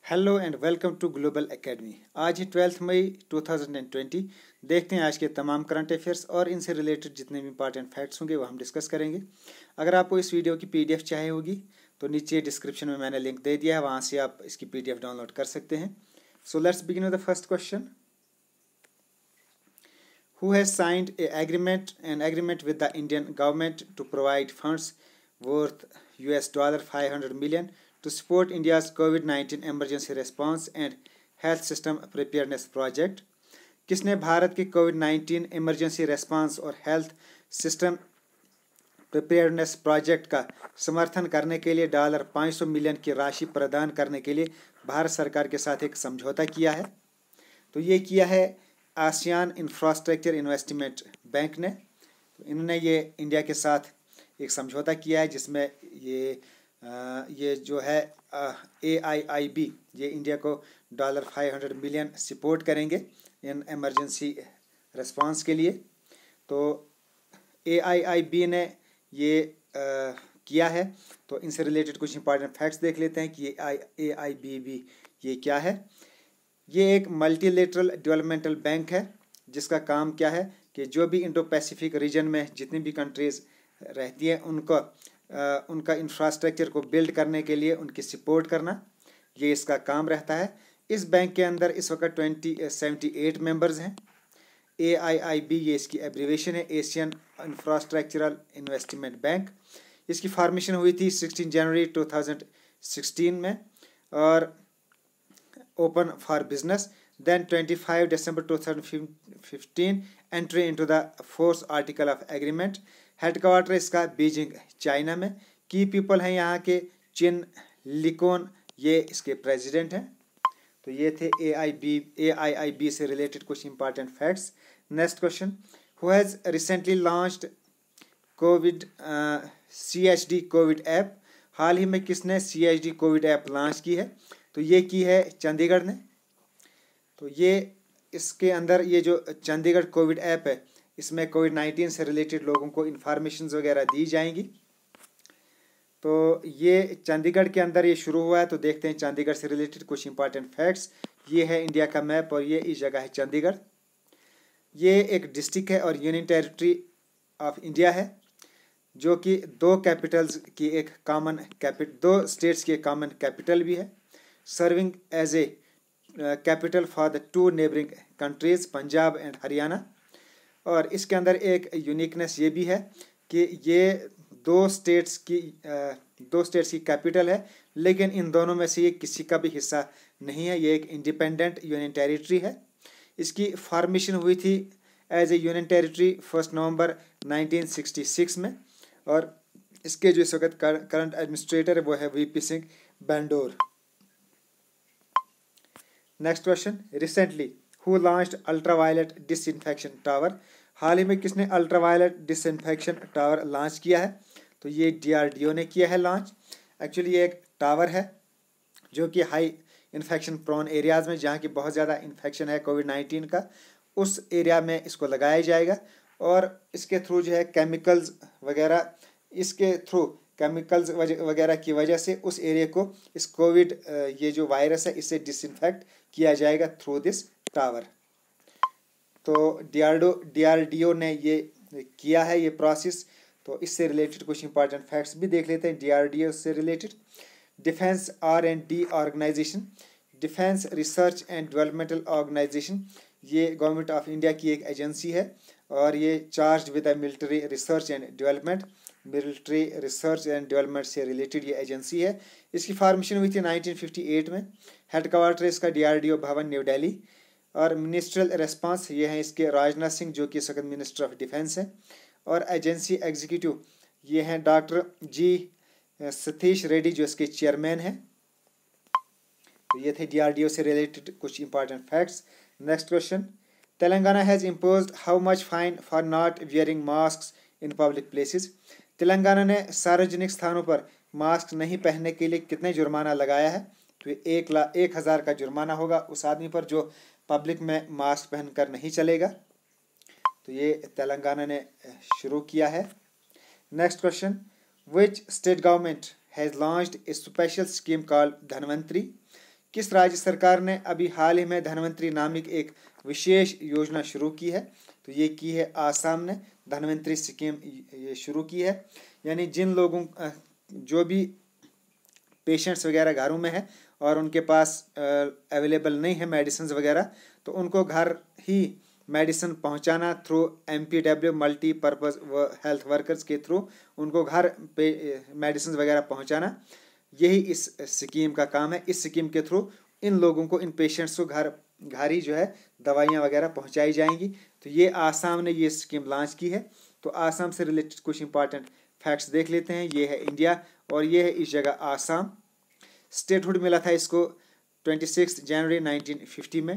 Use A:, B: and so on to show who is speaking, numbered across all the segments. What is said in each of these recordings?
A: Hello and welcome to global academy. आज ही 12 मई 2020। देखते हैं आज के तमाम करंट अफेयर्स और इनसे रिलेटेड जितने भी इंपॉर्टेंट फैक्ट्स होंगे वो हम डिस्कस करेंगे। अगर आपको इस वीडियो की पीडीएफ चाहिए होगी तो नीचे डिस्क्रिप्शन में मैंने लिंक दे दिया है, वहाँ से आप इसकी पीडीएफ डाउनलोड कर सकते हैं। So let's begin with the first question. Who has signed an agreement with the Indian government to provide funds worth $500 million to support India's COVID-19 emergency response and health system preparedness project? किसने भारत के कोविड-19 emergency response और health system preparedness project का समर्थन करने के लिए $500 million की राशि प्रदान करने के लिए भारत सरकार के साथ एक समझौता किया है? तो ये किया है आसियान इंफ्रास्ट्रक्चर इन्वेस्टमेंट बैंक ने। तो इन्होंने ये इंडिया के साथ एक समझौता किया है जिसमें ये जो है AIIB ये इंडिया को $500 मिलियन सपोर्ट करेंगे इन इमरजेंसी रिस्पांस के लिए। तो AIIB ने ये किया है। तो इनसे रिलेटेड कुछ इंपॉर्टेंट फैक्ट्स देख लेते हैं कि AIIB ये क्या है। ये एक मल्टीलेटरल डेवलपमेंटल बैंक है जिसका काम क्या है कि जो भी इंडो पैसिफिक रीजन में जितनी भी कंट्रीज़ रहती हैं उनका इंफ्रास्ट्रक्चर को बिल्ड करने के लिए उनकी सपोर्ट करना, ये इसका काम रहता है। इस बैंक के अंदर इस वक्त 78 मेंबर्स हैं। AIIB ये इसकी एब्रीवेशन है, एशियन इंफ्रास्ट्रक्चरल इन्वेस्टमेंट बैंक। इसकी फॉर्मेशन हुई थी 16 जनवरी 2016 में और open for business. Then 25 December 2015 entry into the fourth article of agreement. Headquarter इसका बीजिंग चाइना में। की पीपल हैं यहाँ के चिन लिकोन, ये इसके प्रेसिडेंट हैं। तो ये थे AIIB से रिलेटेड कुछ important facts. Next question, who has recently launched covid CHD covid app? हाल ही में किसने CHD कोविड ऐप लॉन्च की है? तो ये की है चंडीगढ़ ने। तो ये इसके अंदर ये जो चंडीगढ़ कोविड ऐप है इसमें कोविड-19 से रिलेटेड लोगों को इन्फॉर्मेशन वगैरह दी जाएंगी। तो ये चंडीगढ़ के अंदर ये शुरू हुआ है। तो देखते हैं चंडीगढ़ से रिलेटेड कुछ इंपॉर्टेंट फैक्ट्स। ये है इंडिया का मैप और ये इस जगह है चंडीगढ़। ये एक डिस्ट्रिक्ट है और यूनियन टेरिटरी ऑफ इंडिया है जो कि दो स्टेट्स की एक कॉमन कैपिटल भी है, serving as a capital for the two neighbouring countries Punjab and Haryana. और इसके अंदर एक यूनिकनेस ये भी है कि ये दो स्टेट्स की कैपिटल है, लेकिन इन दोनों में से ये किसी का भी हिस्सा नहीं है। ये एक इंडिपेंडेंट यूनियन टेरिटरी है। इसकी फॉर्मेशन हुई थी एज ए यूनियन टेरिटरी 1 नवंबर 1966 में और इसके जो इस वक्त करंट एडमिनिस्ट्रेटर है वो है VP Singh Badnore. Next question, recently who launched ultraviolet disinfection tower? हाल ही में किसने अल्ट्रावायलेट डिसइंफेक्शन टावर लॉन्च किया है? तो ये DRDO ने किया है लॉन्च। एक्चुअली ये एक टावर है जो कि हाई इन्फेक्शन प्रोन एरियाज़ में जहाँ की बहुत ज़्यादा इन्फेक्शन है कोविड-19 का, उस एरिया में इसको लगाया जाएगा और इसके थ्रू जो है केमिकल्स वगैरह की वजह से उस एरिया को इस कोविड ये जो वायरस है इससे डिसइंफेक्ट किया जाएगा थ्रू दिस टावर। तो DRDO ने ये किया है ये प्रोसेस। तो इससे रिलेटेड कुछ इंपॉर्टेंट फैक्ट्स भी देख लेते हैं DRDO से related. Defence R&D organisation, defence research and developmental organisation, ये गवर्नमेंट ऑफ इंडिया की एक एजेंसी है और ये charge with the military research and development से रिलेटेड ये एजेंसी है। इसकी फॉर्मेशन हुई थी 1958 में। हेडक्वार्टर इसका DRDO भवन न्यू दिल्ली और मिनिस्ट्रियल रेस्पॉन्स ये हैं इसके राजनाथ सिंह जो कि इस वक्त मिनिस्टर ऑफ डिफेंस हैं और एजेंसी एग्जीक्यूटिव ये हैं डॉक्टर G सतीश रेड्डी जो इसके चेयरमैन हैं। तो ये थे DRDO से रिलेटेड कुछ important facts. Next question, Telangana has imposed how much fine for not wearing mask in public places? Telangana ने सार्वजनिक स्थानों पर मास्क नहीं पहनने के लिए कितने जुर्माना लगाया है? तो 1,00,000 का जुर्माना होगा उस आदमी पर जो पब्लिक में मास्क पहनकर नहीं चलेगा। तो ये तेलंगाना ने शुरू किया है। Next question, which state government has launched A special scheme called Dhanvantari? किस राज्य सरकार ने अभी हाल ही में धन्वंतरी नामक एक विशेष योजना शुरू की है? तो ये की है आसाम ने, धन्वंतरी स्कीम ये शुरू की है। यानी जिन लोगों जो भी पेशेंट्स वगैरह घरों में है और उनके पास अवेलेबल नहीं है मेडिसिन वगैरह, तो उनको घर ही मेडिसिन पहुंचाना through MPW multipurpose health workers के थ्रू उनको घर पे मेडिसिन वगैरह पहुंचाना, यही इस स्कीम का काम है। इस स्कीम के थ्रू इन लोगों को, इन पेशेंट्स को घर ही जो है दवाइयाँ वगैरह पहुंचाई जाएंगी। तो ये आसाम ने ये स्कीम लॉन्च की है। तो आसाम से रिलेटेड कुछ इंपॉर्टेंट फैक्ट्स देख लेते हैं। ये है इंडिया और ये है इस जगह आसाम। स्टेटहुड मिला था इसको 26 जनवरी 1950 में।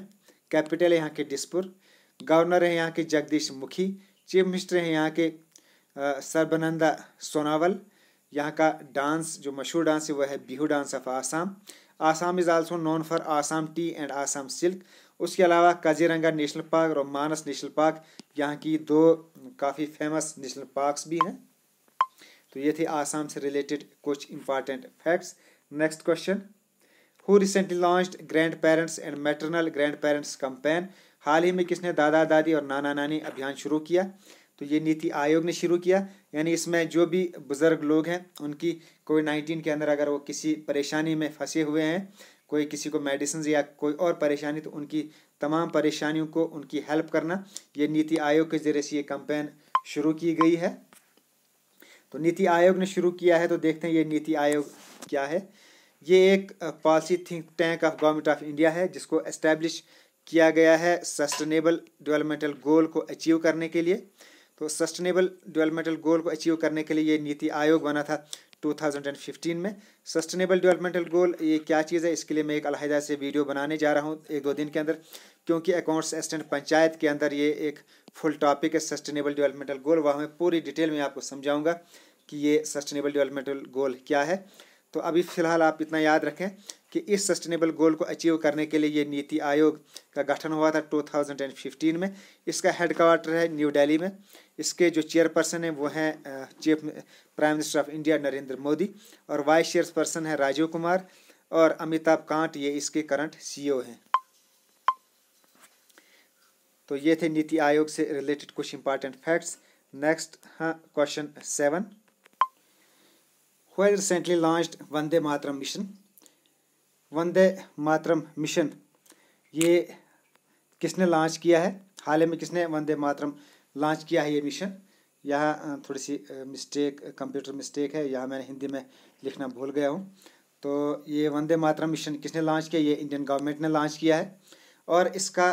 A: कैपिटल है यहाँ के दिसपुर। गवर्नर है यहाँ के जगदीश मुखी। चीफ मिनिस्टर है यहाँ के सर्बानंद सोनोवाल। यहाँ का डांस जो मशहूर डांस है वह है Bihu dance of Assam. Assam is also known for Assam T and Assam silk. उसके अलावा काजीरंगा नेशनल पार्क और मानस नेशनल पार्क यहाँ की दो काफ़ी फेमस नेशनल पार्क्स भी हैं। तो ये थे आसाम से रिलेटेड कुछ important facts. Next question, who recently launched grand parents and maternal grand parents campaign? हाल ही में किसने दादा दादी और नाना नानी अभियान शुरू किया? तो ये नीति आयोग ने शुरू किया। यानी इसमें जो भी बुजुर्ग लोग हैं उनकी कोविड-19 के अंदर अगर वो किसी परेशानी में फंसे हुए हैं, कोई किसी को मेडिसिन या कोई और परेशानी, तो उनकी तमाम परेशानियों को उनकी हेल्प करना, ये नीति आयोग के जरिए से ये कैंपेन शुरू की गई है। तो नीति आयोग ने शुरू किया है। तो देखते हैं ये नीति आयोग क्या है। ये एक policy think tank of government of India है जिसको एस्टेब्लिश किया गया है सस्टेनेबल डेवलपमेंटल गोल को अचीव करने के लिए। तो सस्टेनेबल डेवलपमेंटल गोल को अचीव करने के लिए ये नीति आयोग बना था 2015 में। सस्टेनेबल डेवलपमेंटल गोल ये क्या चीज़ है, इसके लिए मैं एक अलहदा से वीडियो बनाने जा रहा हूँ 1-2 दिन के अंदर, क्योंकि अकाउंट्स असिस्टेंट पंचायत के अंदर ये एक फुल टॉपिक है सस्टेनेबल डेवलपमेंटल गोल। वह मैं पूरी डिटेल में आपको समझाऊंगा कि ये सस्टेनेबल डेवलपमेंटल गोल क्या है। तो अभी फ़िलहाल आप इतना याद रखें कि इस सस्टेनेबल गोल को अचीव करने के लिए ये नीति आयोग का गठन हुआ था 2015 में। इसका हेडक्वार्टर है न्यू दिल्ली में। इसके जो चेयरपर्सन हैं वो हैं chief prime minister of India Narendra Modi, और वाइस चेयरपर्सन है राजीव कुमार, और अमिताभ कांत ये इसके करंट CEO हैं। तो ये थे नीति आयोग से रिलेटेड कुछ important facts. Next question 7, who has recently launched Vande Mataram mission? Vande Mataram mission ये किसने लॉन्च किया है? हाल ही में किसने वंदे मातरम लॉन्च किया है ये मिशन? यहाँ थोड़ी सी मिस्टेक, कंप्यूटर मिस्टेक है, यहाँ मैंने हिंदी में लिखना भूल गया हूँ। तो ये वंदे मातरम मिशन किसने लॉन्च किया? ये इंडियन गवर्नमेंट ने लॉन्च किया है। और इसका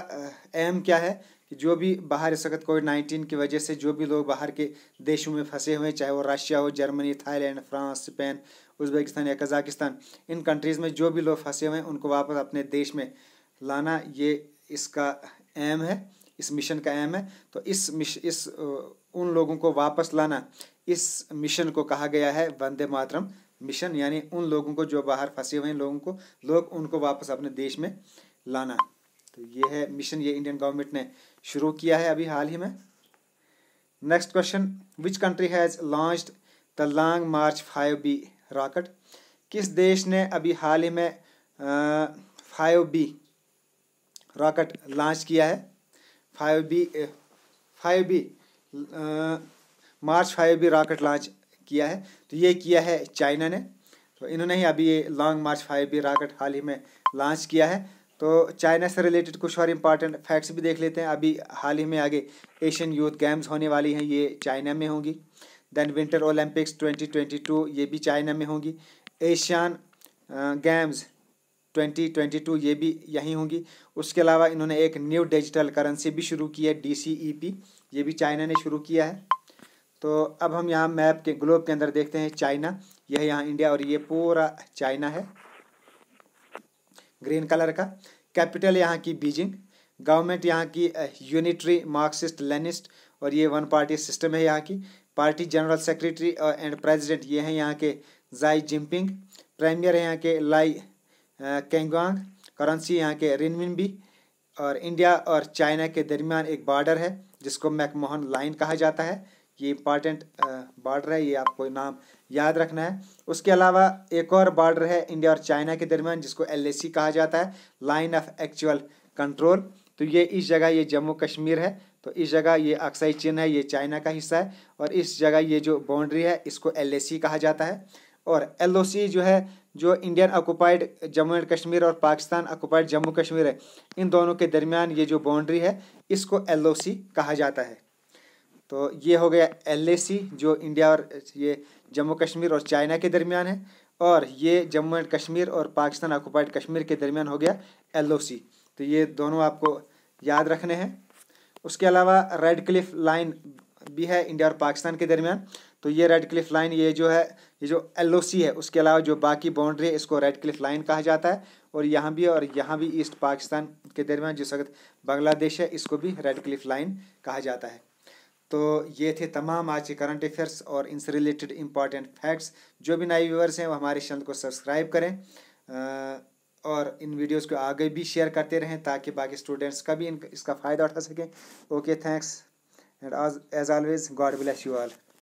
A: एम क्या है कि जो भी बाहर इस वक्त कोविड-19 की वजह से जो भी लोग बाहर के देशों में फंसे हुए, चाहे वो रशिया हो, Germany, Thailand, France, Spain, Uzbekistan या कज़ाकिस्तान, इन कंट्रीज़ में जो भी लोग फंसे हुए हैं उनको वापस अपने देश में लाना, ये इसका एम है, इस मिशन का एम है। तो इस उन लोगों को वापस लाना, इस मिशन को कहा गया है वंदे मातरम मिशन। यानी उन लोगों को जो बाहर फंसे हुए हैं लोग उनको वापस अपने देश में लाना। तो ये है मिशन, ये इंडियन गवर्नमेंट ने शुरू किया है अभी हाल ही में। Next question, which country has launched the long March 5B rocket? किस देश ने अभी हाल ही में 5B रॉकेट लॉन्च किया है? 5B मार्च 5B रॉकेट लॉन्च किया है। तो ये किया है चाइना ने। तो इन्होंने ही अभी ये लॉन्ग मार्च 5B रॉकेट हाल ही में लॉन्च किया है। तो चाइना से रिलेटेड कुछ और इम्पॉर्टेंट फैक्ट्स भी देख लेते हैं। अभी हाल ही में आगे एशियन यूथ गेम्स होने वाली हैं, ये चाइना में होंगी। देन विंटर ओलंपिक्स 2022 ये भी चाइना में होंगी। एशियन गेम्स 2022 ये भी यहीं होंगी। उसके अलावा इन्होंने एक न्यू डिजिटल करेंसी भी शुरू की है, DCEP, ये भी चाइना ने शुरू किया है। तो अब हम यहाँ मैप के ग्लोब के अंदर देखते हैं चाइना, यह यहाँ इंडिया, और ये पूरा चाइना है ग्रीन कलर का। कैपिटल यहाँ की बीजिंग। गवर्नमेंट यहाँ की यूनिटरी मार्क्सिस्ट लेनिस्ट, और ये वन पार्टी सिस्टम है यहाँ की। Party general secretary and president ये हैं यहाँ के जाई जिनपिंग। प्रीमियर है यहाँ के लाई केंगवांग। करेंसी यहाँ के रिनमिनबी। और इंडिया और चाइना के दरमियान एक बॉर्डर है जिसको मैकमोहन लाइन कहा जाता है। ये इंपॉर्टेंट बॉर्डर है, ये आपको नाम याद रखना है। उसके अलावा एक और बॉर्डर है इंडिया और चाइना के दरमियान जिसको LAC कहा जाता है, लाइन ऑफ एक्चुअल कंट्रोल। तो ये इस जगह ये जम्मू कश्मीर है, तो इस जगह ये अक्साई चिन्ह है, ये चाइना का हिस्सा है, और इस जगह ये जो बाउंड्री है इसको LAC कहा जाता है। और LOC जो है, जो Indian occupied Jammu and Kashmir और पाकिस्तान ऑक्युपाइड जम्मू कश्मीर है, इन दोनों के दरमियान ये जो बाउंड्री है इसको LOC कहा जाता है। तो ये हो गया LAC जो इंडिया और ये जम्मू कश्मीर और चाइना के दरमियान है, और ये जम्मू एंड कश्मीर और पाकिस्तान ऑक्युपाइड कश्मीर के दरमियान हो गया LOC। तो ये दोनों आपको याद रखने हैं। उसके अलावा रेड क्लिफ लाइन भी है इंडिया और पाकिस्तान के दरमियान। तो ये रेड क्लिफ लाइन ये जो है, ये जो LOC है उसके अलावा जो बाकी बाउंड्री है इसको रेड क्लिफ लाइन कहा जाता है। और यहाँ भी ईस्ट पाकिस्तान के दरमियान जिस वक्त बांग्लादेश है इसको भी रेड क्लिफ लाइन कहा जाता है। तो ये थे तमाम आज के करंट अफेयर्स और इनसे रिलेटेड इंपॉर्टेंट फैक्ट्स। जो भी नए व्यूअर्स हैं वो हमारे चैनल को सब्सक्राइब करें और इन वीडियोस को आगे भी शेयर करते रहें ताकि बाकी स्टूडेंट्स का भी इसका फ़ायदा उठा सकें। Okay, thanks and as always God bless you all.